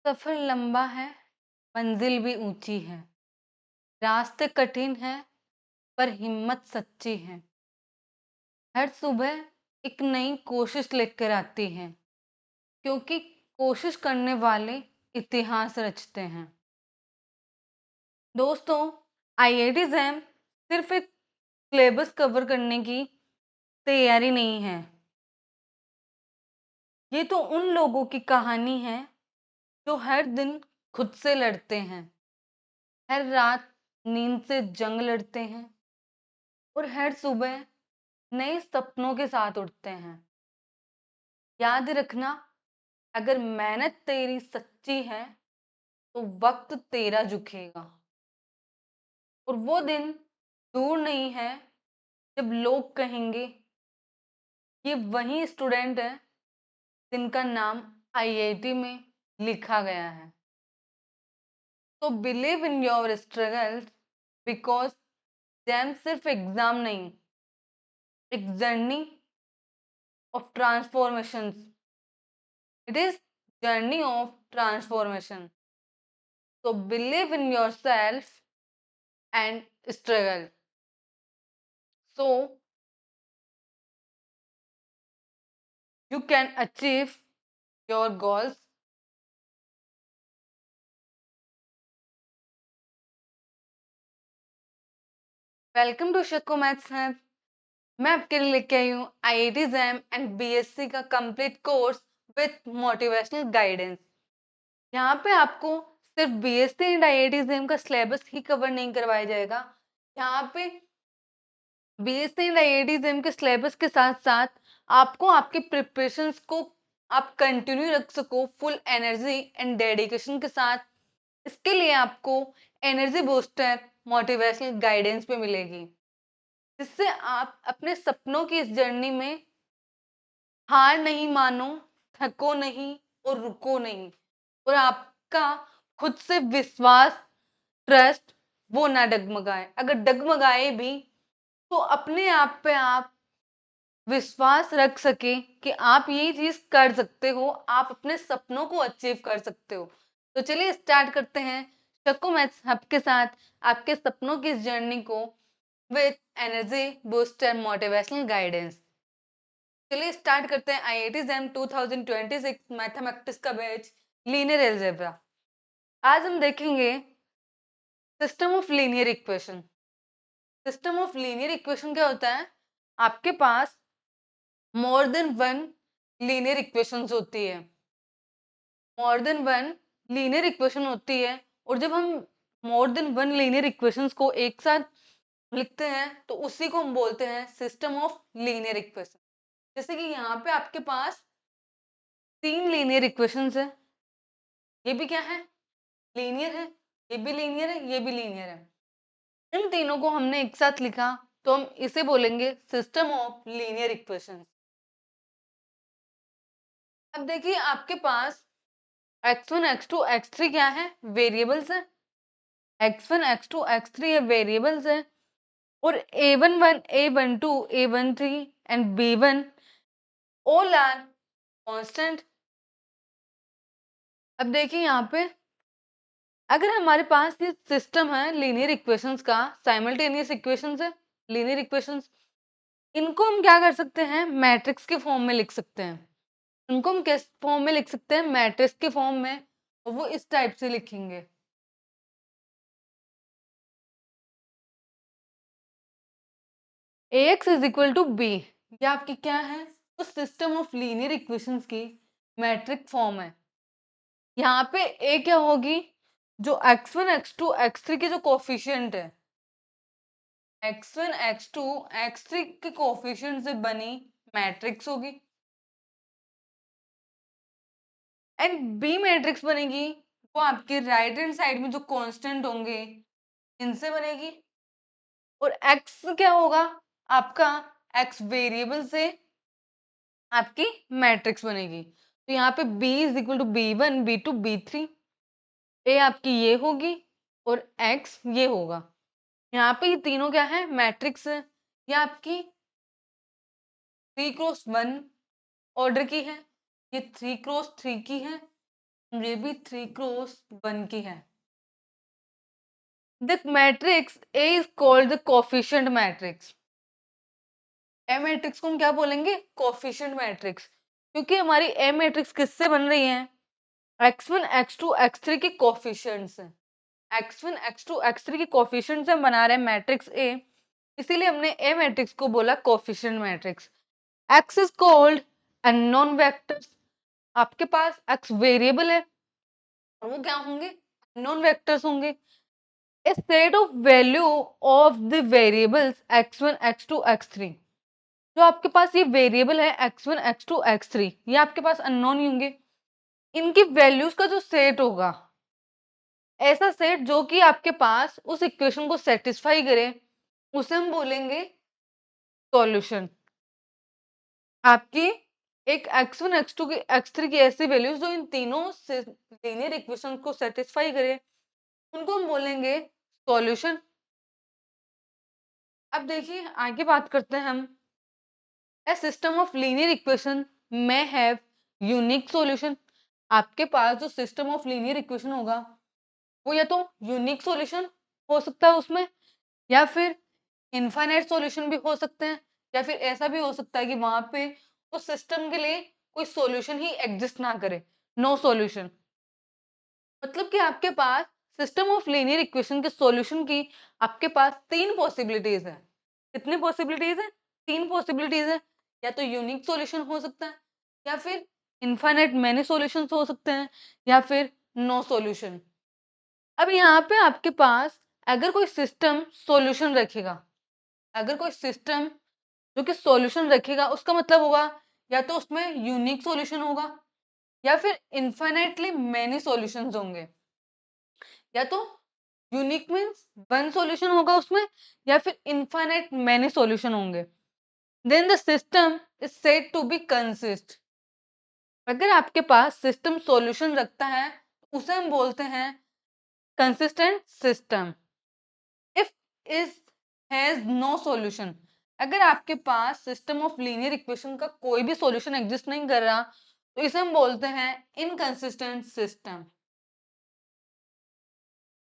सफर लंबा है, मंजिल भी ऊंची है। रास्ते कठिन है, पर हिम्मत सच्ची है। हर सुबह एक नई कोशिश लेकर आती है, क्योंकि कोशिश करने वाले इतिहास रचते हैं। दोस्तों, आईआईटी जैम सिर्फ एक सिलेबस कवर करने की तैयारी नहीं है। ये तो उन लोगों की कहानी है जो हर दिन खुद से लड़ते हैं, हर रात नींद से जंग लड़ते हैं और हर सुबह नए सपनों के साथ उठते हैं। याद रखना, अगर मेहनत तेरी सच्ची है तो वक्त तेरा झुकेगा। और वो दिन दूर नहीं है जब लोग कहेंगे, ये वही स्टूडेंट है जिनका नाम आईआईटी में लिखा गया है। तो believe in your struggles, because jam सिर्फ एग्जाम नहीं, एक journey of transformation. It is journey of transformation. So believe in yourself and struggle. So you can achieve your goals. Welcome to Shakko maths है। मैं आपके लिए लेके आई हूँ आईआईटी जैम एंड बीएससी का complete course with motivational guidance. यहाँ पे आपको सिर्फ बीएससी एंड आईआईटी जैम का सिलेबस ही कवर नहीं करवाया जाएगा। यहाँ पे बीएससी एंड आईआईटी जैम के सिलेबस के साथ साथ आपको आपके प्रिपरेशंस को आप कंटिन्यू रख सको फुल एनर्जी एंड डेडिकेशन के साथ। इसके लिए आपको एनर्जी बूस्टर मोटिवेशनल गाइडेंस भी मिलेगी, जिससे आप अपने सपनों की इस जर्नी में हार नहीं मानो, थको नहीं और रुको नहीं, और आपका खुद से विश्वास, ट्रस्ट वो ना डगमगाए। अगर डगमगाए भी तो अपने आप पे आप विश्वास रख सके कि आप ये चीज कर सकते हो, आप अपने सपनों को अचीव कर सकते हो। तो चलिए स्टार्ट करते हैं शक्को मैथ्स हब के साथ आपके सपनों की इस जर्नी को with energy booster motivational guidance. चलिए स्टार्ट करते हैं आईआईटी जैम 2026 मैथमेटिक्स का बैच लीनियर अलजेब्रा। आज हम देखेंगे system of linear equation. System of linear equation क्या होता है? आपके पास more than one linear equations होती है, more than one linear equation होती है। और जब हम more than one linear equations को एक साथ लिखते हैं तो उसी को हम बोलते हैं सिस्टम ऑफ लीनियर इक्वेशन। जैसे कि यहाँ पे आपके पास तीन लीनियर इक्वेशंस है, ये भी क्या है? लीनियर है। ये भी लीनियर है, ये भी लीनियर है। इन तीनों को हमने एक साथ लिखा तो हम इसे बोलेंगे सिस्टम ऑफ लीनियर इक्वेशंस। अब देखिए आपके पास x1 x2 x3 क्या है? वेरिएबल्स है। x1 x2 x3 ये वेरिएबल्स है। और a11 a12 a13 and b1 all are constant. अब देखिए यहाँ पे अगर हमारे पास ये सिस्टम है लीनियर इक्वेशंस का, साइमल्टेनियस इक्वेशंस है, लीनियर इक्वेशंस, इनको हम क्या कर सकते हैं? मैट्रिक्स के फॉर्म में लिख सकते हैं। इनको हम किस फॉर्म में लिख सकते हैं? मैट्रिक्स के फॉर्म में। और वो इस टाइप से लिखेंगे, ax is equal to B. ये आपकी क्या है? तो सिस्टम ऑफ लीनियर इक्वेशंस की मैट्रिक फॉर्म है। यहाँ पे ए क्या होगी? जो x1 x2 x3 के जो कोफिशिएंट है, x1 x2 x3 के कोफिशिएंट से बनी मैट्रिक्स होगी। एंड बी मैट्रिक्स बनेगी वो आपके राइट हैंड साइड में जो कांस्टेंट होंगे इनसे बनेगी। और x क्या होगा? आपका x वेरिएबल से आपकी मैट्रिक्स बनेगी। तो यहाँ पे b is equal to b1 b2 b3। A आपकी ये होगी और x ये होगा। यहाँ पे ये तीनों क्या है? मैट्रिक्स है। ये आपकी 3 क्रॉस 1 ऑर्डर की है, ये 3 क्रॉस 3 की है, ये भी 3 क्रॉस 1 की है। The matrix A is called the coefficient matrix. A matrix को हम क्या बोलेंगे? Coefficient matrix. क्योंकि हमारी ए मैट्रिक्स किससे बन रही है? x1 x2 x3 के कोफिशिएंट्स हैं। x1 x2 x3 के कोफिशिएंट्स से हम बना रहे हैं मैट्रिक्स ए, इसीलिए हमने ए मैट्रिक्स को बोला coefficient matrix. x is called unknown vectors. आपके पास x वेरिएबल है और वो क्या होंगे? नॉन वेक्टर्स होंगे। A set of value of the variables x1 x2 x3। जो आपके पास ये वेरिएबल है x1 x2 x3, ये आपके पास अननोन ही होंगे। इनकी वैल्यूज का जो सेट होगा, ऐसा सेट जो कि आपके पास उस इक्वेशन को सेटिस्फाई करे, उसे हम बोलेंगे सॉल्यूशन। आपकी एक x1 x2 की x3 की ऐसी वैल्यूज जो इन तीनों लीनियर इक्वेशन को सेटिस्फाई करे, उनको हम बोलेंगे सॉल्यूशन। अब देखिए आगे बात करते हैं हम। A system of linear equation may have unique solution। आपके पास जो सिस्टम ऑफ लीनियर इक्वेशन होगा वो या तो यूनिक सॉल्यूशन हो सकता है उसमें, या फिर इनफाइनाइट सॉल्यूशन भी हो सकते हैं, या फिर ऐसा भी हो सकता है कि वहां पे उस सिस्टम के लिए कोई सॉल्यूशन ही एग्जिस्ट ना करे, नो सॉल्यूशन। मतलब कि आपके पास सिस्टम ऑफ लीनियर इक्वेशन के सॉल्यूशन की आपके पास 3 पॉसिबिलिटीज है। कितनी पॉसिबिलिटीज है? 3 पॉसिबिलिटीज है। या तो यूनिक सॉल्यूशन हो सकता है, या फिर इनफाइनाइट मैनी सॉल्यूशंस हो सकते हैं, या फिर नो सॉल्यूशन। अब यहाँ पे आपके पास अगर कोई सिस्टम सॉल्यूशन रखेगा, अगर कोई सिस्टम जो कि सॉल्यूशन रखेगा, उसका मतलब होगा या तो उसमें यूनिक सॉल्यूशन होगा, या फिर इनफाइनाइटली मैनी सॉल्यूशंस होंगे। या तो यूनिक मीन्स वन सॉल्यूशन होगा उसमें, या फिर इनफाइनाइट मैनी सॉल्यूशन होंगे। Then the system is said to be consist. अगर आपके पास सिस्टम सॉल्यूशन रखता है तो उसे हम बोलते हैं consistent system. If is has no solution, अगर आपके पास सिस्टम ऑफ लीनियर इक्वेशन का कोई भी सॉल्यूशन एग्जिस्ट नहीं कर रहा तो इसे हम बोलते हैं इनकंसिस्टेंट सिस्टम।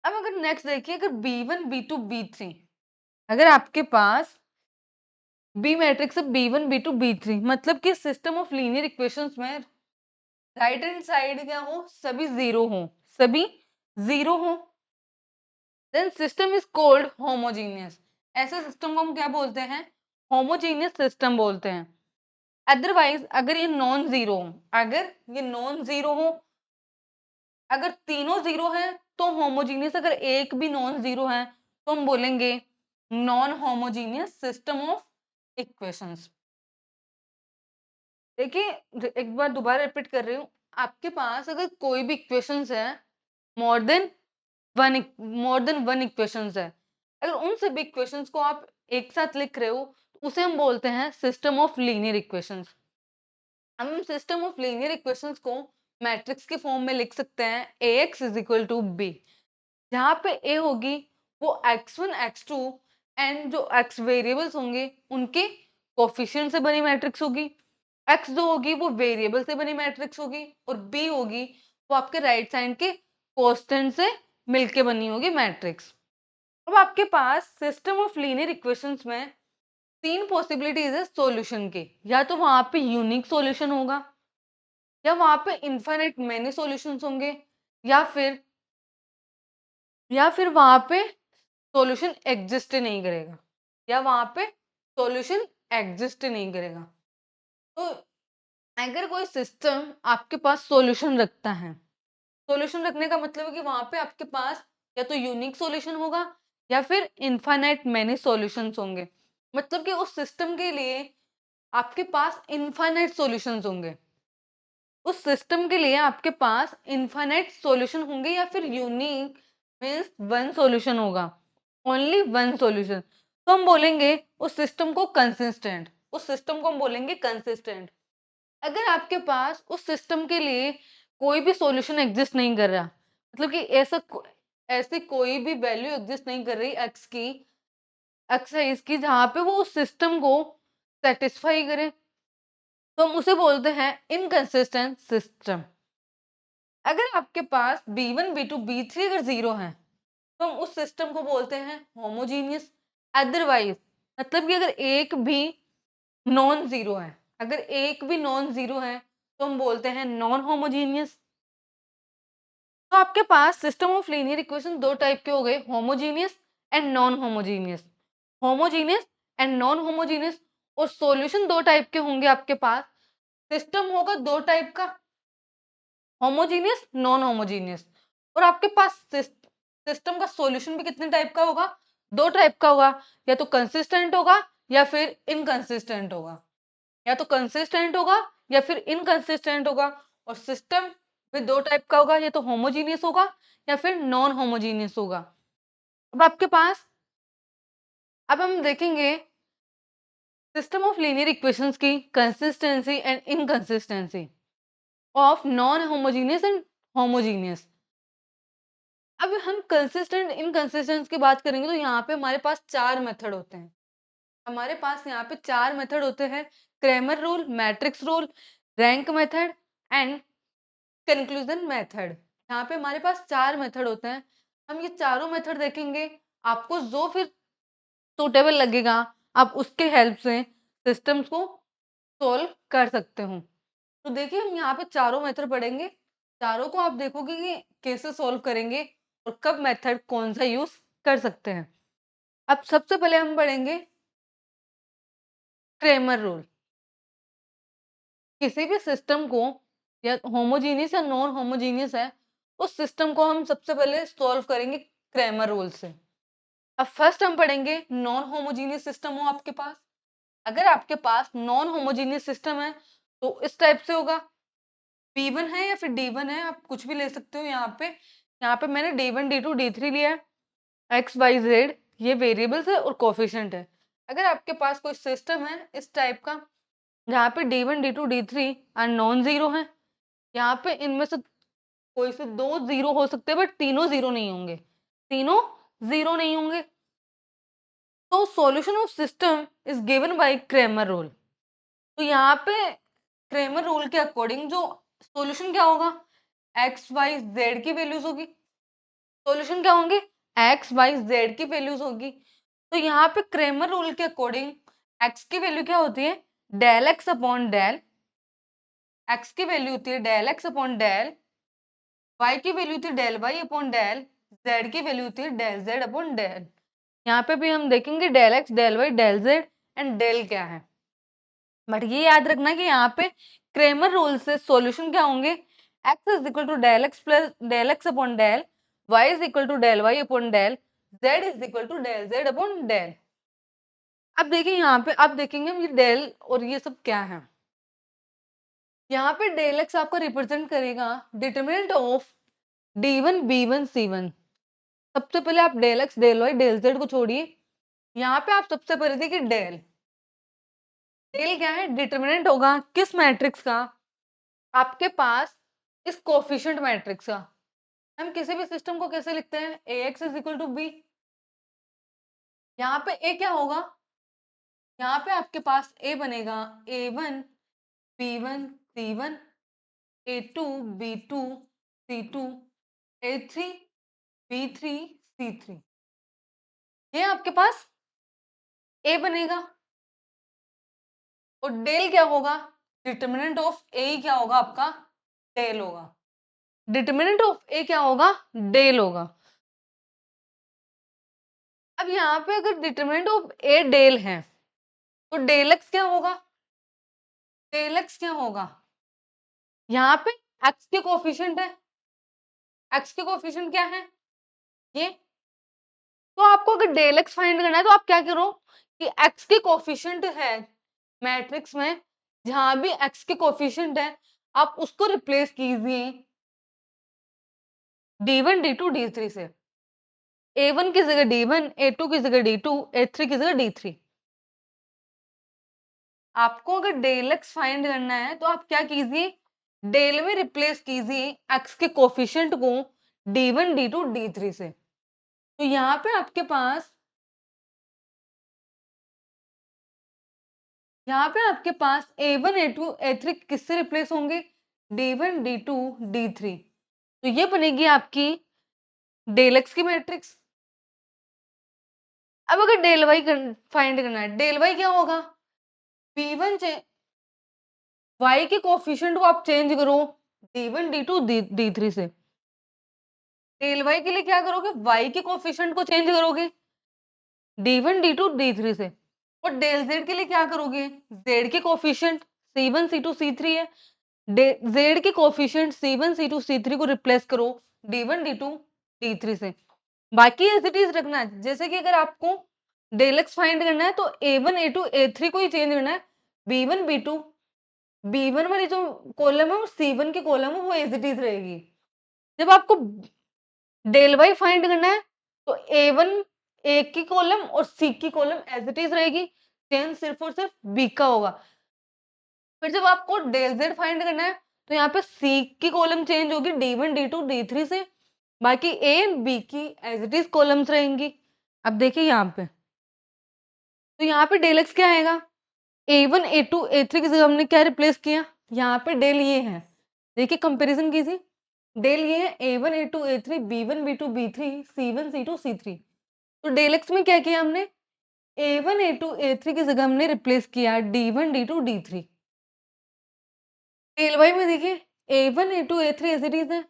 अब अगर नेक्स्ट देखिए, अगर B1 B2 B3, अगर आपके पास बी मैट्रिक्स है B1 B2 B3, मतलब कि सिस्टम ऑफ लीनियर इक्वेशंस में राइट हैंड साइड क्या हो? सभी जीरो हो, सभी जीरो हो। Then system is called homogeneous. ऐसे सिस्टम को हम क्या बोलते हैं? होमोजीनियस सिस्टम बोलते हैं। अदरवाइज अगर ये नॉन जीरो हो, अगर ये नॉन जीरो हो, अगर तीनों जीरो है तो होमोजीनियस, अगर एक भी नॉन जीरो है तो हम बोलेंगे non homogeneous system of equations. देखिए एक बार दोबारा रिपीट कर रही हूँ। आपके पास अगर कोई भी इक्वेशंस है, मोर देन वन इक्वेशंस है, अगर उन सभी इक्वेशंस को आप एक साथ लिख रहे हो तो उसे हम बोलते हैं सिस्टम ऑफ लीनियर इक्वेशंस। हम सिस्टम ऑफ लीनियर इक्वेशंस को मैट्रिक्स के फॉर्म में लिख सकते हैं Ax is equal to B, जहाँ पे A होगी वो x1 x2 एंड जो x वेरिएबल्स होंगे उनके कोफिशिएंट से बनी मैट्रिक्स होगी। x जो होगी वो वेरिएबल से बनी मैट्रिक्स होगी, और b होगी वो आपके राइट साइड के कांस्टेंट से मिलके बनी होगी मैट्रिक्स। अब आपके पास सिस्टम ऑफ लीनियर इक्वेशंस में 3 पॉसिबिलिटीज है सॉल्यूशन के। या तो वहां पे यूनिक सॉल्यूशन होगा, या वहां पे इनफाइनाइट मैनी सॉल्यूशंस होंगे, या फिर वहां पे सॉल्यूशन एग्जिस्ट नहीं करेगा, या वहां पे सॉल्यूशन एग्जिस्ट नहीं करेगा। तो अगर कोई सिस्टम आपके पास सॉल्यूशन रखता है, सॉल्यूशन रखने का मतलब है कि वहां पे आपके पास या तो यूनिक सॉल्यूशन होगा, या फिर इनफाइनाइट मैनी सॉल्यूशंस होंगे। मतलब कि उस सिस्टम के लिए आपके पास इनफाइनाइट सॉल्यूशंस होंगे, उस सिस्टम के लिए आपके पास इनफाइनाइट सॉल्यूशन होंगे, या फिर यूनिक मीन्स वन सॉल्यूशन होगा, ओनली वन सॉल्यूशन। तो हम बोलेंगे उस सिस्टम को कंसिस्टेंट, उस सिस्टम को हम बोलेंगे कंसिस्टेंट। अगर आपके पास उस सिस्टम के लिए कोई भी सॉल्यूशन एग्जिस्ट नहीं कर रहा, मतलब कि ऐसी कोई भी वैल्यू एग्जिस्ट नहीं कर रही एक्स है इसकी, जहाँ पे वो उस सिस्टम को सेटिस्फाई करे, तो हम उसे बोलते हैं इनकंसिस्टेंट सिस्टम। अगर आपके पास B1 B2 B3 अगर 0 है तो हम उस सिस्टम को बोलते हैं होमोजीनियस। अदरवाइज मतलब कि अगर एक भी नॉन जीरो है, अगर एक भी नॉन जीरो है तो हम बोलते हैं नॉन होमोजीनियस। तो आपके पास सिस्टम ऑफ लीनियर इक्वेशन दो टाइप के हो गए, homogeneous and non homogeneous. Homogeneous and non homogeneous. और सॉल्यूशन दो टाइप के होंगे आपके पास। सिस्टम होगा दो टाइप का, होमोजीनियस नॉन होमोजीनियस। और आपके पास सिस्टम का सॉल्यूशन भी कितने टाइप का होगा, दो टाइप का होगा। या तो कंसिस्टेंट होगा या फिर इनकंसिस्टेंट होगा, या तो कंसिस्टेंट होगा या फिर इनकंसिस्टेंट होगा। और सिस्टम भी दो टाइप का होगा, या तो होमोजीनियस होगा या फिर नॉन होमोजीनियस होगा। अब आपके पास, अब हम देखेंगे सिस्टम ऑफ लीनियर इक्वेशंस की consistency and inconsistency of non homogeneous and homogeneous. अब हम कंसिस्टेंट इनकंसिस्टेंस की बात करेंगे तो यहाँ पे हमारे पास चार मेथड होते हैं। हमारे पास यहाँ पे चार मेथड होते हैं, Cramer rule, matrix rule, rank method and conclusion method. यहाँ पे हमारे पास चार मेथड होते हैं। हम ये चारों मेथड देखेंगे, आपको जो फिर सूटेबल लगेगा आप उसके हेल्प से सिस्टम्स को सोल्व कर सकते हो। तो देखिए हम यहाँ पे चारों मेथड पढ़ेंगे, चारों को आप देखोगे कि कैसे सोल्व करेंगे और कब मेथड कौन सा यूज कर सकते हैं। अब सबसे पहले हम पढ़ेंगे क्रेमर रूल। किसी भी सिस्टम को, या होमोजीनियस या नॉन होमोजीनियस है, उस सिस्टम को हम सबसे पहले सॉल्व करेंगे क्रेमर रूल से। अब फर्स्ट हम पढ़ेंगे नॉन होमोजीनियस सिस्टम हो आपके पास। अगर आपके पास नॉन होमोजीनियस सिस्टम है तो इस टाइप से होगा, P1 है या फिर D1 है, आप कुछ भी ले सकते हो। यहाँ पे मैंने D1 D2 D3 लिया है। एक्स वाई जेड ये वेरिएबल्स है और कोफिशिएंट है। अगर आपके पास कोई सिस्टम है इस टाइप का जहाँ पे D1 D2 D3 non zero है, यहाँ पे इनमें से कोई से दो जीरो हो सकते हैं बट तीनों जीरो नहीं होंगे, तीनों जीरो नहीं होंगे। तो solution of system is given by Cramer rule. तो यहाँ पे क्रेमर रूल के अकॉर्डिंग जो सॉल्यूशन क्या होगा, एक्स वाई जेड की वैल्यूज होगी। सॉल्यूशन क्या होंगे, एक्स वाई जेड की वैल्यूज होगी। तो यहाँ पे क्रेमर रूल के अकॉर्डिंग एक्स की वैल्यू क्या होती है, del x upon del, X की वैल्यू होती है del x upon del, Y की वैल्यू होती है del Y upon del, Z की वैल्यू होती है डेल जेड अपॉन डेल। यहाँ पे भी हम देखेंगे del x del Y del Z and del क्या है। बट ये याद रखना कि यहाँ पे क्रेमर रूल से सॉल्यूशन क्या होंगे, X is equal to del X plus del x upon del, Y is equal to del Y upon del, Z is equal to del Z upon del. अब देखिए यहाँ पे अब देखेंगे हम ये डेल और ये सब क्या है। यहाँ पे डेल एक्स आपका रिप्रेजेंट करेगा determinant of D1 B1 C1। सबसे पहले आप del x del Y del Z को छोड़िए, यहाँ पे आप सबसे पहले देखिए डेल, डेल क्या है, डिटरमिनेंट होगा किस मैट्रिक्स का, आपके पास इस कोफिशिएंट मैट्रिक्स का। हम किसी भी सिस्टम को कैसे लिखते हैं, Ax is equal to B. यहाँ पे ए क्या होगा, यहाँ पे आपके पास ए बनेगा A1 B1 C1, A2 B2 C2, A3 B3 C3। ये आपके पास ए बनेगा। और डेल क्या होगा, डिटरमिनेंट ऑफ ए क्या होगा आपका, डेल होगा। डिटरमिनेंट ऑफ ए क्या होगा, डेल होगा। अब यहाँ पे अगर डिटरमिनेंट ऑफ ए डेल है तो डेल एक्स क्या होगा, डेल एक्स क्या होगा, यहाँ पे एक्स के कोफिशिएंट है, एक्स के कोफिशिएंट क्या है ये। तो आपको अगर डेल एक्स फाइंड करना है तो आप क्या करो कि एक्स के कोफिशिएंट है मैट्रिक्स में, जहां भी एक्स के कोफिशिएंट है आप उसको रिप्लेस कीजिए D1 D2 D3 से। A1 की जगह D1, A2 की जगह D2, A3 की जगह D3। आपको अगर डेल एक्स फाइंड करना है तो आप क्या कीजिए, डेल में रिप्लेस कीजिए एक्स के कोफिशिएंट को D1 D2 D3 से। तो यहाँ पे आपके पास, यहाँ पे आपके पास A1 A2 A3 किससे रिप्लेस होंगे, D1 D2 D3। तो ये बनेगी आपकी डेल एक्स की मैट्रिक्स। अब अगर डेल वाई फाइंड करना है, डेल वाई क्या होगा, P1 वाई के कोफिशिएंट को आप चेंज करो D1 D2 D3 से। डेल वाई के लिए क्या करोगे, वाई के कोफिशिएंट को चेंज करोगे D1 D2 D3 से। और डेल जेड के लिए क्या करोगे, जेड के कोफिशिएंट C1 C2 C3 है, जेड के कोफिशिएंट C1 C2 C3 को रिप्लेस करो D1 D2 D3 से। बाकी एज इट इज रखना है। जैसे कि अगर आपको डेल एक्स फाइंड करना है तो A1 A2 A3 को ही चेंज करना है, B1 B2 B1 वाली जो कॉलम है वो C1 की कॉलम है वो एज इट इज रहेगी। जब आपको डेल वाई फाइंड करना है तो A1 ए की कॉलम और C की कॉलम एज इट इज रहेगी, चेंज सिर्फ और सिर्फ B का होगा। फिर जब आपको डेल जेड फाइंड करना है तो यहाँ पे C की कॉलम चेंज होगी D1 D2 D3 से, बाकी ए एंड बी की एज इट इज कॉलम्स रहेंगी। अब देखिए यहाँ पे, तो यहाँ पे डेल एक्स क्या आएगा, A1 A2 A3 की जगह हमने क्या रिप्लेस किया, यहाँ पे डेल ये है, देखिए कंपैरिजन कीजिए, डेल ये है A1 A2 A3 B1 B2 B3 C1 C2 C3। तो डेल एक्स में क्या किया हमने, A1 A2 A3 की जगह हमने रिप्लेस किया D1 D2 D3। Del Y में देखिए A1 A2 A3 as it is है,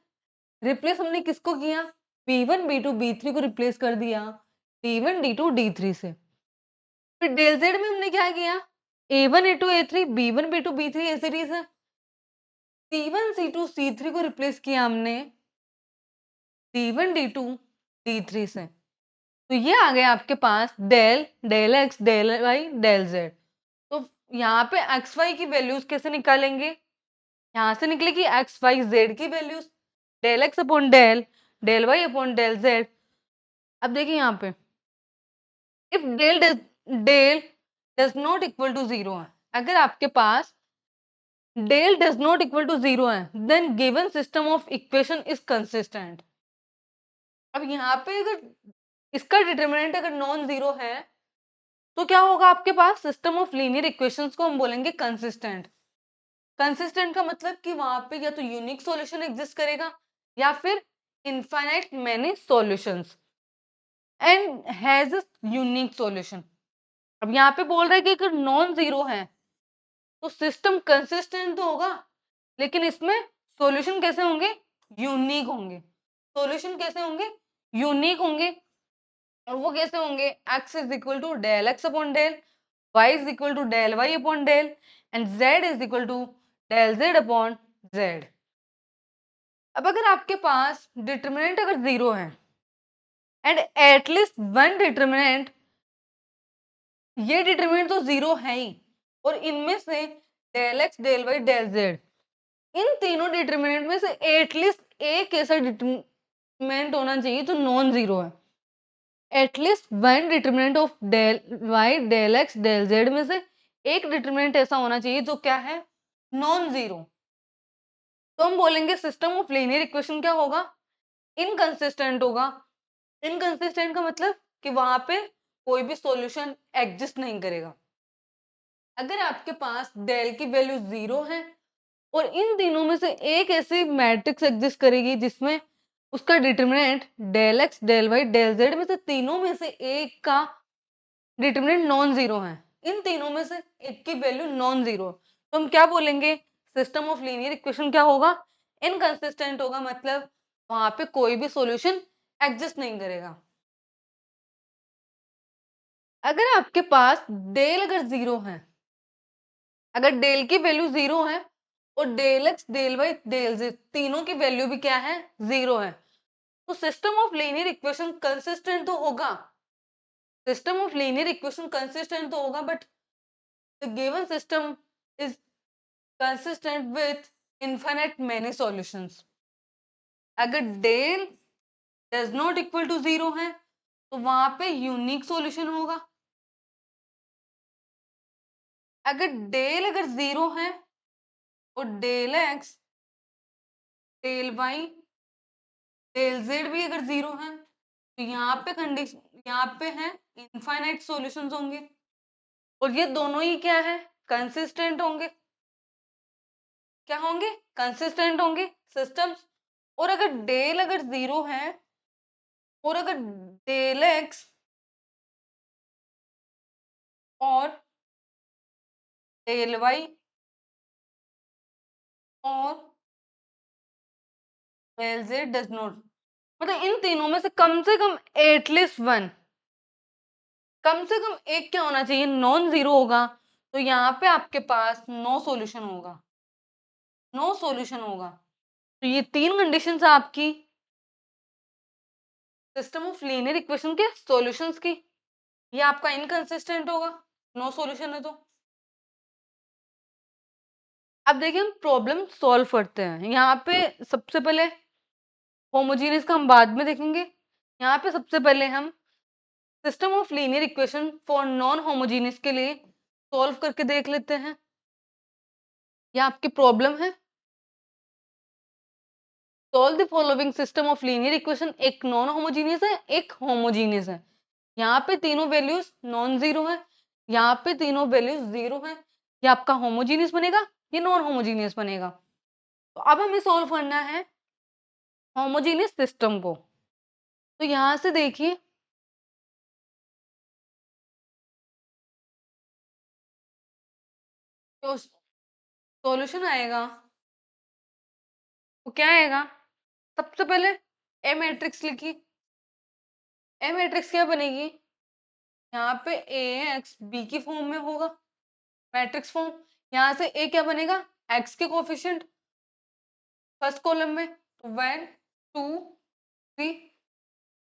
रिप्लेस हमने किसको किया, B1 B2 B3 को रिप्लेस कर दिया D1 D2 D3 से। फिर डेल जेड में हमने क्या किया, A1 A2 A3 B1 B2 B3 as it is है, C1 C2 C3 को रिप्लेस किया हमने D1 D2 D3 से। तो ये आ गया आपके पास del del x del Y del Z. तो यहाँ पे एक्स वाई की वैल्यूज कैसे निकालेंगे, यहाँ से निकलेगी एक्स वाई जेड की values, del x upon del Y upon del z. अब देखिए यहाँ पे, if del does not equal to zero है, अगर आपके पास del does not equal to zero है then given system of equation is consistent. अब यहाँ पे अगर इसका डिटरमिनेंट अगर नॉन जीरो है तो क्या होगा, आपके पास सिस्टम ऑफ लीनियर इक्वेशंस को हम बोलेंगे कंसिस्टेंट। कंसिस्टेंट का मतलब कि वहां पे या तो यूनिक सॉल्यूशन एग्जिस्ट करेगा या फिर infinite many solutions and has a unique solution. अब यहाँ पे बोल रहा है कि अगर नॉन जीरो है तो सिस्टम कंसिस्टेंट तो होगा, लेकिन इसमें सॉल्यूशन कैसे होंगे, यूनिक होंगे। सॉल्यूशन कैसे होंगे, यूनिक होंगे। और वो कैसे होंगे, x is equal to del x upon del, y is equal to del Y upon del and z is equal to del z upon z। अब अगर आपके पास डिटरमिनेंट अगर जीरो है एंड एटलीस्ट वन डिटरमिनेंट, ये determinant तो zero है ही, और इनमें से del x del Y del z, इन तीनों डिटरमिनेंट में से एटलीस्ट एक ऐसा डिटरमिनेंट होना चाहिए जो नॉन जीरो है। At least one determinant of del Y del x del Z में से एक डिटरमिनेंट ऐसा होना चाहिए जो क्या है, नॉन जीरो। तो हम बोलेंगे सिस्टम ऑफ लीनियर इक्वेशन क्या होगा, इनकंसिस्टेंट होगा। इनकंसिस्टेंट का मतलब कि वहां पे कोई भी सॉल्यूशन एग्जिस्ट नहीं करेगा। अगर आपके पास डेल की वैल्यू जीरो है और इन तीनों में से एक ऐसी मैट्रिक्स एग्जिस्ट करेगी जिसमें उसका determinant del x del Y del Z में से तीनों में से एक का डिटरमिनेंट नॉन जीरो है, इन तीनों में से एक की वैल्यू नॉन जीरो, तो हम क्या बोलेंगे, सिस्टम ऑफ लीनियर इक्वेशन क्या होगा, इनकंसिस्टेंट होगा। मतलब वहां पे कोई भी सॉल्यूशन एग्जिस्ट नहीं करेगा। अगर आपके पास डेल अगर जीरो है, अगर डेल की वैल्यू जीरो है और del x del Y del Z तीनों की वैल्यू भी क्या है, जीरो है, तो system of linear equation consistent तो होगा, system of linear equation consistent तो होगा, but the given system is consistent with infinite many solutions. अगर del does not equal to zero है तो वहां पे यूनिक सॉल्यूशन होगा। अगर डेल अगर जीरो है और del x del Y del Z भी अगर जीरो है तो यहाँ पे कंडीशन, यहाँ पे है इनफाइनाइट सॉल्यूशंस होंगे, और ये दोनों ही क्या है, कंसिस्टेंट होंगे। क्या होंगे, कंसिस्टेंट होंगे सिस्टम्स और अगर डेल अगर 0 है और अगर डेल एक्स और डेल वाई और डेल जेड डज नॉट, मतलब इन तीनों में से कम एटलीस्ट वन, कम से कम एक क्या होना चाहिए, नॉन जीरो होगा। तो यहाँ पे आपके पास नो सॉल्यूशन होगा, नो सॉल्यूशन होगा। तो ये तीन कंडीशंस है आपकी सिस्टम ऑफ लीनियर इक्वेशन के सॉल्यूशंस की। ये आपका इनकंसिस्टेंट होगा, नो सॉल्यूशन है तो। अब देखिए हम प्रॉब्लम सॉल्व करते हैं। यहाँ पे सबसे पहले होमोजीनियस का हम बाद में देखेंगे। यहाँ पे सबसे पहले हम system of linear equation for non homogeneous के लिए सॉल्व करके देख लेते हैं। यह आपकी प्रॉब्लम है, solve the following system of linear equation. एक नॉन होमोजीनियस है, एक होमोजीनियस है। यहाँ पे तीनों वैल्यूज नॉन जीरो है, यहाँ पे तीनों वैल्यूज जीरो है। ये आपका होमोजीनियस बनेगा, ये नॉन होमोजीनियस बनेगा। तो अब हमें सॉल्व करना है होमोजीनियस सिस्टम को। तो यहाँ से देखिए तो सॉल्यूशन आएगा तो क्या आएगा, सबसे पहले ए मैट्रिक्स लिखी। ए मैट्रिक्स क्या बनेगी, यहाँ पे ए एक्स बी की फॉर्म में होगा, मैट्रिक्स फॉर्म। यहाँ से ए क्या बनेगा, एक्स के कोफिशिएंट फर्स्ट कॉलम में, तो 1 2 3,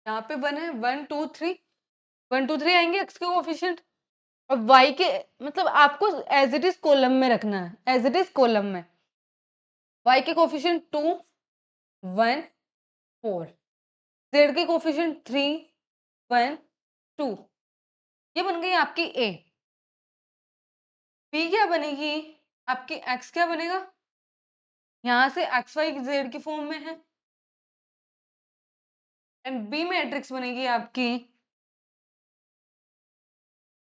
यहाँ पे 1 है, 1 2 3, 1 2 3 आएंगे एक्स के कोफिशिएंट। और वाई के मतलब आपको एज इट इज कॉलम में रखना है, एज इट इज कॉलम में। वाई के कोफिशिएंट 2 1 4, जेड के कोफिशिएंट 3 1 2। ये बन गई आपकी ए। बी क्या बनेगी, आपकी एक्स क्या बनेगा, यहाँ से एक्स वाई जेड की फॉर्म में है। एंड बी मैट्रिक्स बनेगी आपकी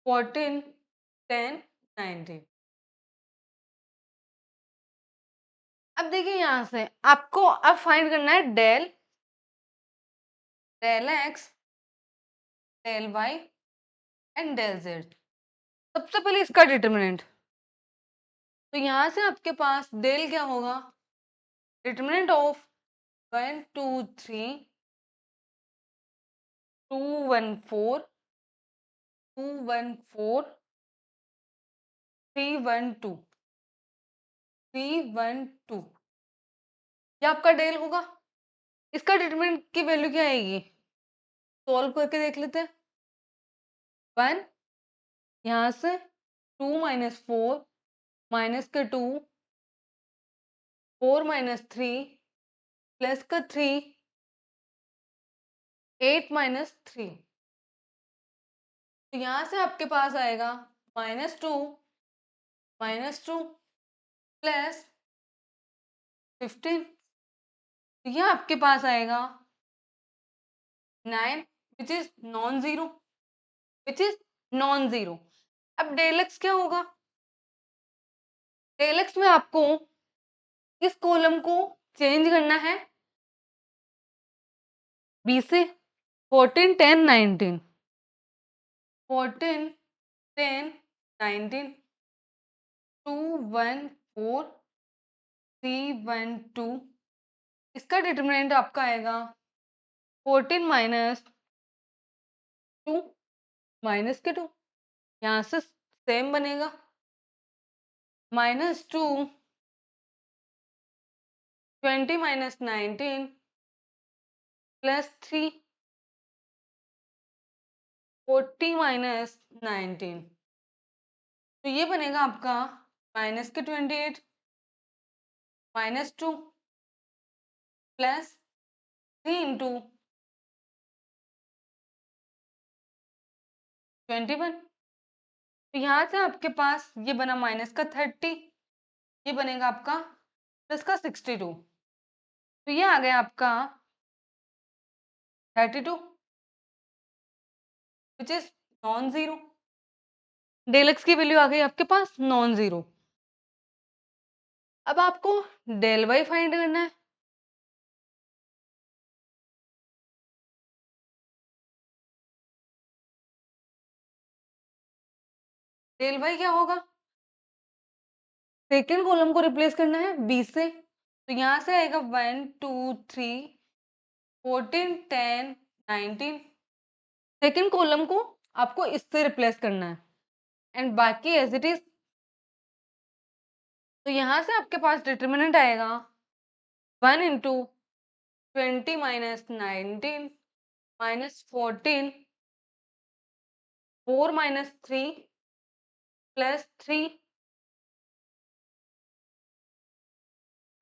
14 10 19। अब देखिए यहाँ से आपको अब फाइंड करना है del, del x, del Y and del Z. सबसे पहले इसका डिटरमिनेंट। तो यहाँ से आपके पास डेल क्या होगा, डिटरमिनेंट ऑफ 1 2 3 2 1 4 2 1 4 3 1 2 3 1 2, ये आपका डेल होगा। इसका डिटरमिनेंट की वैल्यू क्या आएगी, सॉल्व करके देख लेते हैं। 1, यहाँ से 2 माइनस 4 माइनस का 2 4 माइनस 3 प्लस का 3 8 माइनस 3। तो यहाँ से आपके पास आएगा -2 प्लस 15। तो यह आपके पास आएगा 9 विच is non zero, which is non zero. अब डेल एक्स क्या होगा, डेल एक्स में आपको इस कॉलम को चेंज करना है बी से 14 10 19, 14 10 19 2 1 4 3 1 2। इसका डिटरमिनेंट आपका आएगा 14 माइनस 2 माइनस के 2, यहाँ से सेम बनेगा -2 20 माइनस 19 प्लस 3 40 माइनस 19। तो ये बनेगा आपका माइनस के 28 -2 प्लस 3 इंटू 21। तो यहाँ से आपके पास ये बना माइनस का 30, ये बनेगा आपका प्लस का 62। तो ये आ गया आपका 32 which is non zero. Del X की वैल्यू आ गई आपके पास नॉन जीरो। अब आपको डेल वाई फाइंड करना है। डेल वाई क्या होगा? सेकेंड कॉलम को रिप्लेस करना है 20 से, तो यहाँ से आएगा 1 2 3 14 10 19। सेकेंड कॉलम को आपको इससे रिप्लेस करना है एंड बाकी एज इट इज। तो यहाँ से आपके पास डिटर्मिनेंट आएगा 1 into 20 minus 19 minus 14 4 minus 3 plus 3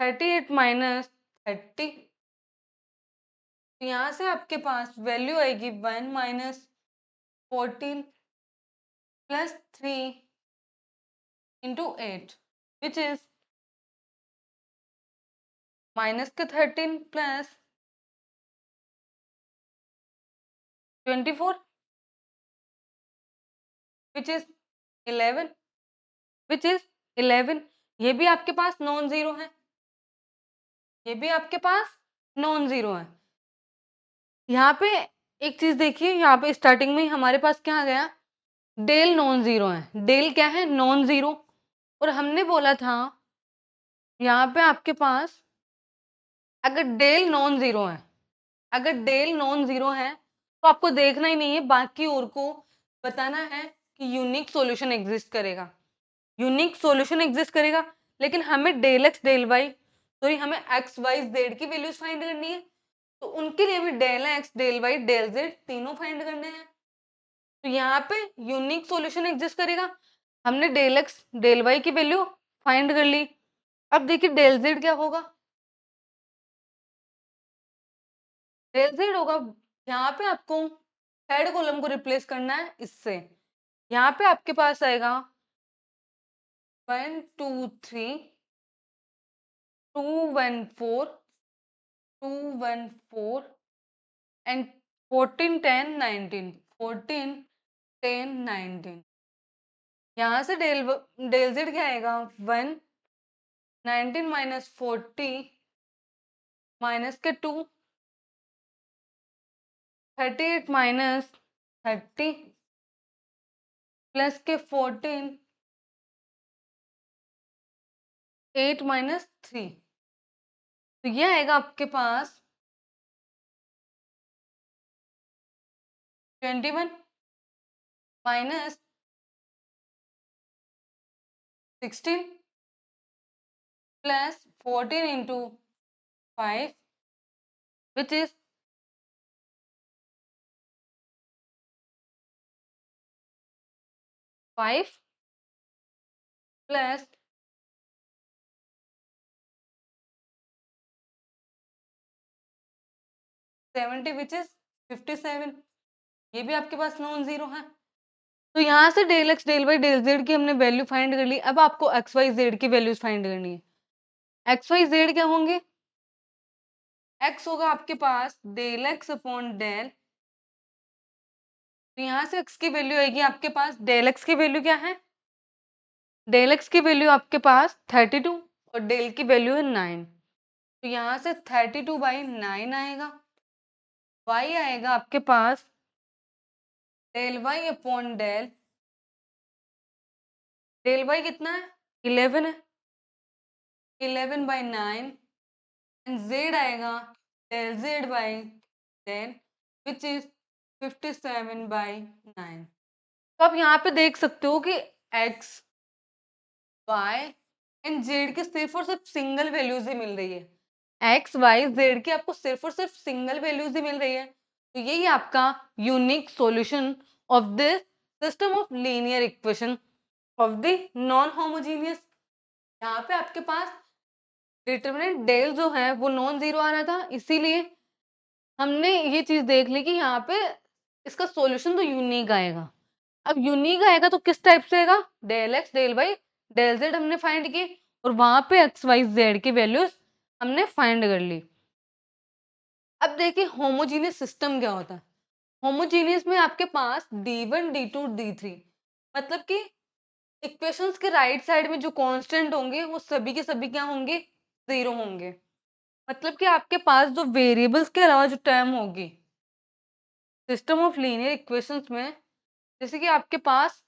38 minus 30। तो यहाँ से आपके पास वैल्यू आएगी 1 minus 14 plus 3 into 8 which is minus के 13 plus 24 which is 11 which is 11। ये भी आपके पास नॉन जीरो है, ये भी आपके पास नॉन जीरो है। यहाँ पे एक चीज देखिए, यहाँ पे स्टार्टिंग में हमारे पास क्या आ गया? डेल नॉन जीरो है। डेल क्या है? Non zero. और हमने बोला था यहाँ पे आपके पास अगर डेल नॉन जीरो है, अगर डेल नॉन जीरो है तो आपको देखना ही नहीं है, बाकी और को बताना है कि यूनिक सॉल्यूशन एग्जिस्ट करेगा, यूनिक सॉल्यूशन एग्जिस्ट करेगा। लेकिन हमें del x del Y sorry हमें एक्स वाई जेड की वैल्यूज फाइंड करनी है, तो उनके लिए भी del x del Y del Z तीनों फाइंड करने हैं। तो यहाँ पे यूनिक सॉल्यूशन एग्जिस्ट करेगा। हमने डेल एक्स डेल वाई की वैल्यू फाइंड कर ली। अब देखिए डेल जेड क्या होगा? डेल जेड होगा, यहाँ पे आपको थर्ड कॉलम को रिप्लेस करना है इससे। यहाँ पे आपके पास आएगा 1 2 3 2 1 4 2 1 4 एंड 14 10 19 14 10 19। यहाँ से डेल जेड क्या आएगा? 1 19 माइनस 40 माइनस के 2 38 माइनस 30 प्लस के 14 8 माइनस 3। तो ये आएगा आपके पास 21 minus 16 plus 14 into 5 which is 5 plus 70 which is 57। ये भी आपके पास नॉन जीरो है। तो यहाँ से del x del Y del Z की हमने वैल्यू फाइंड कर ली। अब आपको एक्स वाई जेड की वैल्यूज फाइंड करनी है। एक्स वाई जेड क्या होंगे? एक्स होगा आपके पास डेल एक्स अपॉन डेल, तो यहाँ से एक्स की वैल्यू आएगी आपके पास, डेल एक्स की वैल्यू क्या है? डेल एक्स की वैल्यू आपके पास 32 और डेल की वैल्यू है 9। तो यहाँ से 32/9 आएगा। वाई आएगा आपके पास del Y upon del, del y कितना है? 11 है, 11/9 एंड जेड आएगा del z by del which is 57/9। तो आप यहाँ पे देख सकते हो कि एक्स वाई एंड जेड की सिर्फ और सिर्फ सिंगल वैल्यूज ही मिल रही है। एक्स वाई जेड की आपको सिर्फ और सिर्फ सिंगल वैल्यूज ही मिल रही है। तो यही आपका unique solution of this system of linear equation of the non homogeneous. यहाँ पे आपके पास डिटरमिनेंट डेल जो है वो नॉन जीरो आ रहा था, इसीलिए हमने ये चीज देख ली कि यहाँ पे इसका सॉल्यूशन तो यूनिक आएगा। अब यूनिक आएगा तो किस टाइप से आएगा? Del x del Y del Z हमने फाइंड की और वहां पे एक्स वाई जेड की वैल्यूज हमने फाइंड कर ली। अब देखिए होमोजीनियस सिस्टम क्या होता है। होमोजीनियस में आपके पास D1 D2 D3 मतलब कि इक्वेशंस के राइट साइड में जो कांस्टेंट होंगे वो सभी के सभी क्या होंगे? जीरो होंगे। मतलब कि आपके पास जो वेरिएबल्स के अलावा जो टर्म होगी सिस्टम ऑफ लीनियर इक्वेशंस में, जैसे कि आपके पास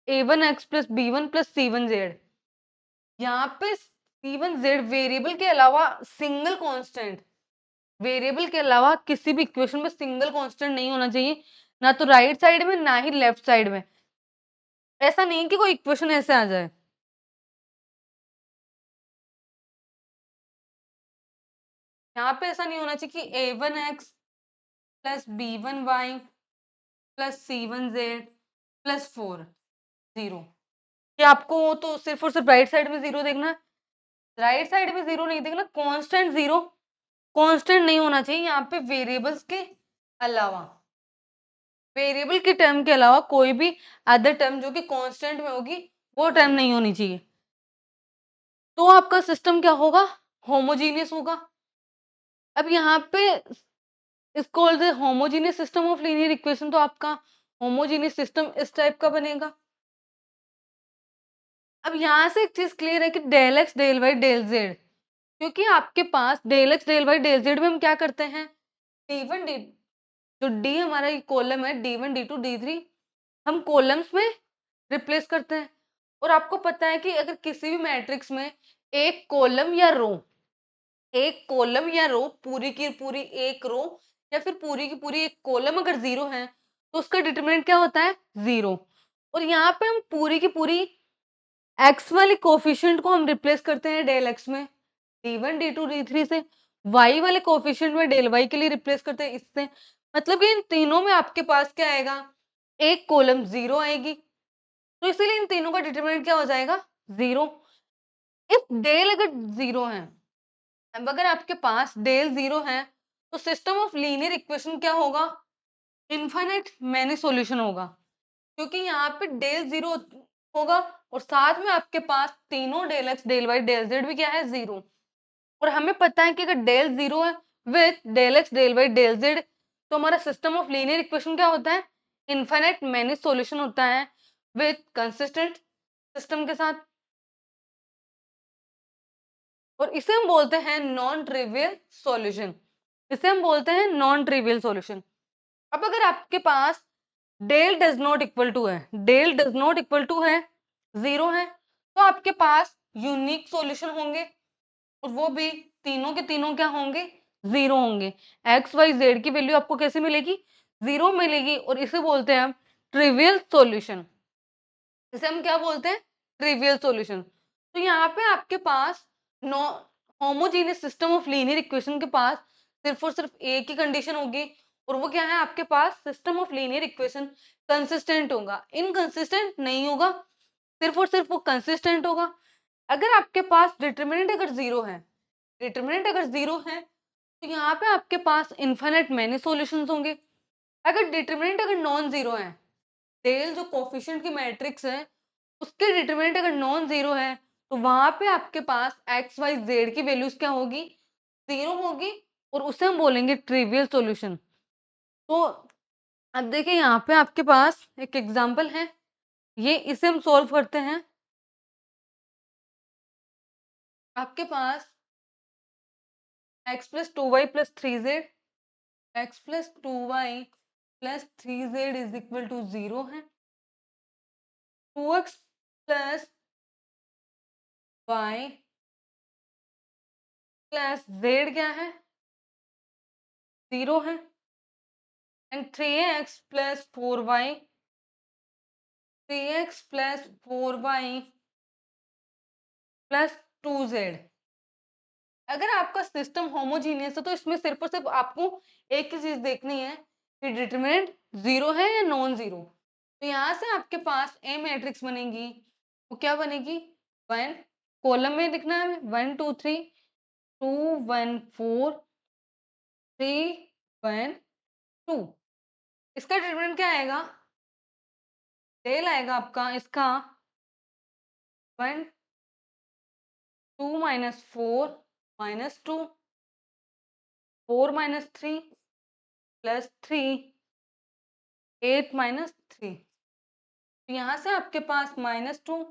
a1x plus b1 plus c1z। यहाँ पे c1z वेरिएबल के अलावा सिंगल कांस्टेंट, वेरिएबल के अलावा किसी भी इक्वेशन में सिंगल कांस्टेंट नहीं होना चाहिए, ना तो राइट साइड में ना ही लेफ्ट साइड में। ऐसा नहीं कि कोई इक्वेशन ऐसे आ जाए। यहाँ पे ऐसा नहीं होना चाहिए कि a1x plus b1y plus c1z plus 4 0। कि आपको तो सिर्फ और सिर्फ राइट साइड में जीरो देखना है, राइट साइड में जीरो नहीं देखना, कांस्टेंट जीरो, कांस्टेंट नहीं होना चाहिए यहाँ पे वेरिएबल्स के अलावा, वेरिएबल के टर्म के अलावा कोई भी अदर टर्म जो कि कांस्टेंट में होगी वो टर्म नहीं होनी चाहिए। तो आपका सिस्टम क्या होगा, होमोजीनियस होगा। अब यहाँ पे इसको homogeneous system of linear equation, तो आपका होमोजीनियस सिस्टम इस टाइप का बनेगा। अब यहाँ से एक चीज क्लियर है कि del x del Y del z, क्योंकि आपके पास del x del Y del Z में हम क्या करते हैं, डी1 डी, जो डी हमारा ये कॉलम है d1 d2 d3, हम कॉलम्स में रिप्लेस करते हैं। और आपको पता है कि अगर किसी भी मैट्रिक्स में एक कॉलम या रो, एक कॉलम या रो पूरी की पूरी एक रो या फिर पूरी की पूरी एक कॉलम अगर जीरो है तो उसका डिटरमिनेंट क्या होता है, जीरो। और यहाँ पे हम पूरी की पूरी एक्स वाले कोफिशिएंट को हम रिप्लेस करते हैं डेल एक्स में d1 d2 d3 से, वाई वाले कोफिशिएंट में डेल वाई के लिए रिप्लेस करते हैं इससे। मतलब कि इन तीनों में आपके पास क्या आएगा, एक कॉलम जीरो आएगी, तो इसीलिए इन तीनों का डिटरमिनेंट क्या हो जाएगा, जीरो। इफ डेल अगर जीरो है, अब अगर आपके पास डेल जीरो है तो सिस्टम ऑफ लीनियर इक्वेशन क्या होगा, इनफाइनाइट मैनी सॉल्यूशन होगा, क्योंकि यहाँ पे डेल जीरो होगा और साथ में आपके पास तीनों del x del Y del Z भी क्या है, जीरो। और हमें पता है कि अगर डेल जीरो है with del x del Y del Z, तो हमारा सिस्टम ऑफ लीनियर इक्वेशन क्या होता है, इनफाइनाइट मैनी सॉल्यूशन होता है विथ कंसिस्टेंट सिस्टम के साथ। और इसे हम बोलते हैं नॉन ट्रिवियल सॉल्यूशन, इसे हम बोलते हैं नॉन ट्रिवियल सॉल्यूशन। अब अगर आपके पास del does not equal to है, del does not equal to है, जीरो है, तो आपके पास यूनिक सॉल्यूशन होंगे और वो भी तीनों के तीनों क्या होंगे, जीरो होंगे। एक्स वाई जेड की वैल्यू आपको कैसे मिलेगी, जीरो मिलेगी, और इसे बोलते हैं हम ट्रिवियल सॉल्यूशन। इसे हम क्या बोलते हैं, ट्रिवियल सॉल्यूशन। तो यहाँ पे आपके पास no homogeneous system of linear equation के पास सिर्फ और सिर्फ एक ही कंडीशन होगी, और वो क्या है, आपके पास system of linear equation consistent होगा, इनकंसिस्टेंट नहीं होगा, सिर्फ और सिर्फ वो कंसिस्टेंट होगा। अगर आपके पास डिटरमिनेंट अगर जीरो है, डिटरमिनेंट अगर जीरो है तो यहाँ पे आपके पास इनफाइनाइट मैनी सॉल्यूशंस होंगे। अगर डिटरमिनेंट अगर नॉन जीरो है, डेल जो कोफिशिएंट की मैट्रिक्स है उसके डिटरमिनेंट अगर नॉन जीरो है, तो वहां पे आपके पास एक्स वाई जेड की वैल्यूज क्या होगी, जीरो होगी, और उसे हम बोलेंगे ट्रिवियल सॉल्यूशन। तो अब देखिए यहाँ पे आपके पास एक एग्जांपल है, ये इसे हम सॉल्व करते हैं। आपके पास x plus two y plus three z, x plus two y plus three z is equal to zero है, two x plus y plus z क्या है, जीरो है, and three x plus four y, three x plus four y plus two z. अगर आपका system homogeneous है तो इसमें सिर्फ और सिर्फ आपको एक ही चीज देखनी है कि डिटरमिनेंट जीरो है या नॉन जीरो। तो यहाँ से आपके पास ए मैट्रिक्स बनेगी, वो क्या बनेगी, वन, कॉलम में दिखना है one two three, two one four, three one two. इसका डिटरमिनेंट क्या आएगा, डेल आएगा आपका इसका one two minus four minus two, four minus three plus three, eight minus three. तो यहाँ से आपके पास minus two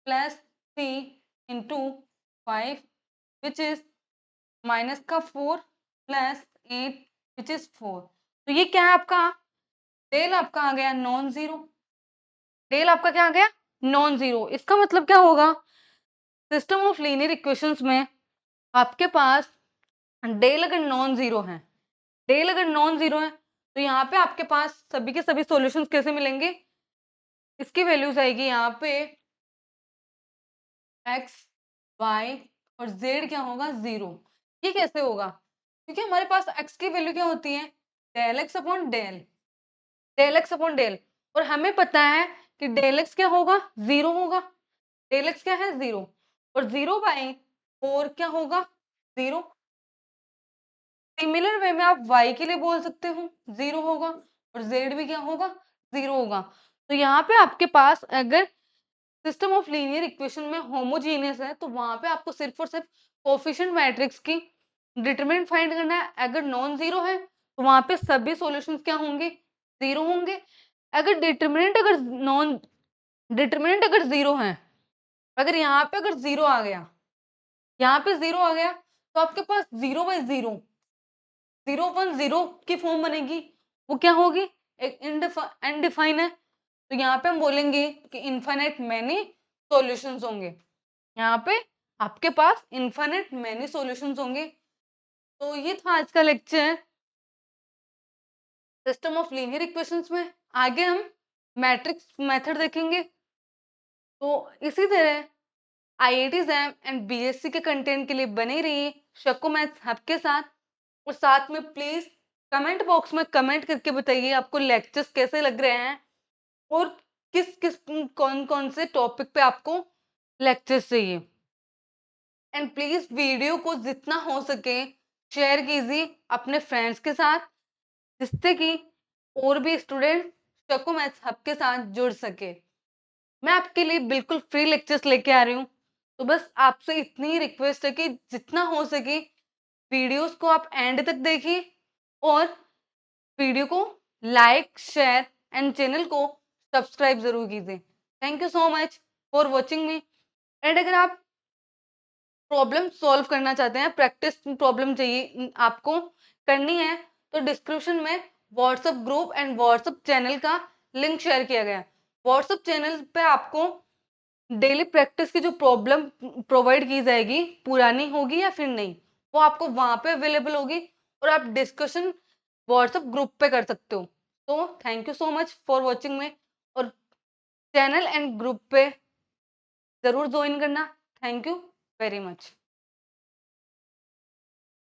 plus three into five which is minus का four plus eight which is four. तो ये क्या है आपका डेल आपका आ गया नॉन जीरो, डेल आपका क्या आ गया, नॉन जीरो। इसका मतलब क्या होगा, सिस्टम ऑफ लीनियर इक्वेशंस में आपके पास डेल अगर नॉन जीरो है, डेल अगर नॉन जीरो है, तो यहाँ पे आपके पास सभी के सभी सॉल्यूशंस कैसे मिलेंगे, इसकी वैल्यूज आएगी यहाँ पे एक्स, वाई और जेड क्या होगा, जीरो। ये कैसे होगा, क्योंकि हमारे पास एक्स की वैल्यू क्या होती है, del x upon del, del x upon del, और हमें पता है कि डेल एक्स क्या होगा, जीरो होगा, डेल एक्स क्या है, जीरो, और जीरो बाई फोर क्या होगा, जीरो। सिमिलर वे में आप y के लिए बोल सकते हो, जीरो होगा, और z भी क्या होगा, जीरो होगा। तो यहाँ पे आपके पास अगर सिस्टम ऑफ लीनियर इक्वेशन में होमोजीनियस है, तो वहां पे आपको सिर्फ और सिर्फ कोफिशिएंट मैट्रिक्स की डिटरमिनेंट फाइंड करना है। अगर नॉन जीरो है, तो वहां पे सभी सॉल्यूशंस क्या होंगे, जीरो होंगे। अगर डिटरमिनेंट अगर नॉन डिटरमिनेंट अगर जीरो है, अगर यहाँ पे अगर जीरो आ गया, यहाँ पे जीरो आ गया, तो आपके पास zero by zero, zero one zero की फॉर्म बनेगी, वो क्या होगी, एक अनडिफाइन है। तो यहाँ पे हम बोलेंगे कि इनफाइनाइट मैनी सॉल्यूशंस होंगे, यहाँ पे आपके पास इनफाइनाइट मैनी सॉल्यूशंस होंगे। तो ये था आज का lecture system of linear equations में। आगे हम मैट्रिक्स मेथड देखेंगे। तो इसी तरह आईआईटी जैम एंड बीएससी के कंटेंट के लिए बने रहिए शक्को मैथ्स हब के साथ, और साथ में प्लीज कमेंट बॉक्स में कमेंट करके बताइए आपको लेक्चर्स कैसे लग रहे हैं, और किस किस कौन कौन से टॉपिक पे आपको लेक्चर्स चाहिए। एंड प्लीज वीडियो को जितना हो सके शेयर कीजिए अपने फ्रेंड्स के साथ, जिससे कि और भी स्टूडेंट शक्को मैथ्स हब के साथ जुड़ सके। मैं आपके लिए बिल्कुल फ्री लेक्चर्स लेके आ रही हूँ। तो बस आपसे इतनी ही रिक्वेस्ट है कि जितना हो सके वीडियोस को आप एंड तक देखिए, और वीडियो को लाइक शेयर एंड चैनल को सब्सक्राइब जरूर कीजिए। Thank you so much for watching me. And अगर आप प्रॉब्लम सॉल्व करना चाहते हैं, प्रैक्टिस प्रॉब्लम चाहिए आपको करनी है, तो डिस्क्रिप्शन में WhatsApp group and WhatsApp channel का लिंक शेयर किया गया है। व्हाट्सएप चैनल पे आपको डेली प्रैक्टिस की जो प्रॉब्लम प्रोवाइड की जाएगी, पुरानी होगी या फिर नहीं, वो आपको वहां पे अवेलेबल होगी, और आप डिस्कशन व्हाट्सएप ग्रुप पे कर सकते हो। तो thank you so much for watching में, और चैनल एंड ग्रुप पे जरूर ज्वाइन करना। Thank you very much.